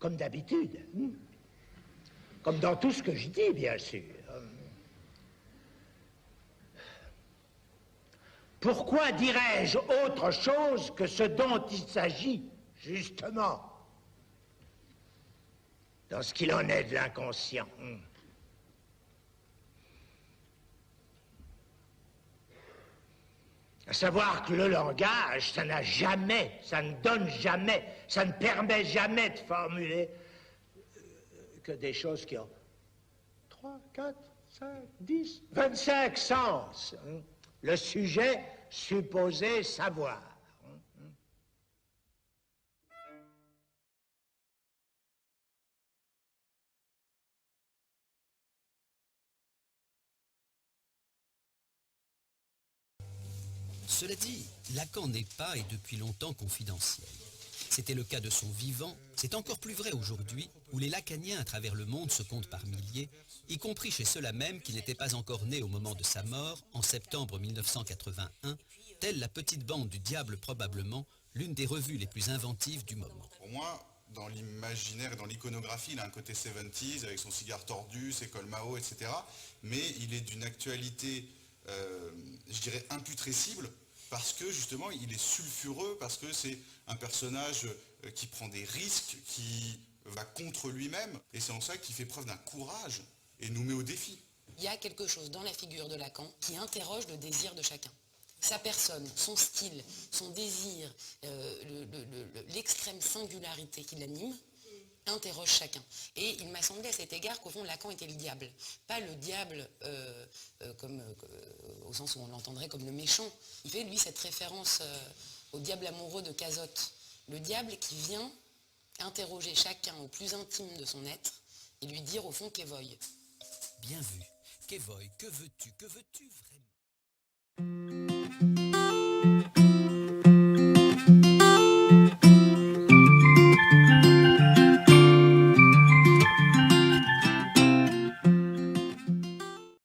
comme d'habitude. Comme dans tout ce que je dis, bien sûr. Pourquoi dirais-je autre chose que ce dont il s'agit, justement, dans ce qu'il en est de l'inconscient? À savoir que le langage, ça n'a jamais, ça ne donne jamais, ça ne permet jamais de formuler que des choses qui ont 3, 4, 5, 10, 25 sens. Le sujet supposé savoir. Cela dit, Lacan n'est pas et depuis longtemps confidentiel. C'était le cas de son vivant, c'est encore plus vrai aujourd'hui, où les lacaniens à travers le monde se comptent par milliers, y compris chez ceux-là même qui n'étaient pas encore nés au moment de sa mort, en septembre 1981, telle la petite bande du diable probablement, l'une des revues les plus inventives du moment. Pour moi, dans l'imaginaire et dans l'iconographie, il a un côté 70s avec son cigare tordu, ses cols Mao, etc. Mais il est d'une actualité, je dirais, imputrescible, parce que justement il est sulfureux, parce que c'est un personnage qui prend des risques, qui va contre lui-même, et c'est en ça qu'il fait preuve d'un courage et nous met au défi. Il y a quelque chose dans la figure de Lacan qui interroge le désir de chacun. Sa personne, son style, son désir, l'extrême singularité qui l'anime, interroge chacun. Et il m'a semblé à cet égard qu'au fond Lacan était le diable. Pas le diable au sens où on l'entendrait comme le méchant. Il fait lui cette référence au diable amoureux de Cazotte. Le diable qui vient interroger chacun au plus intime de son être et lui dire au fond qu'Evoy. Bien vu. Qu'Evoy, que veux-tu vraiment?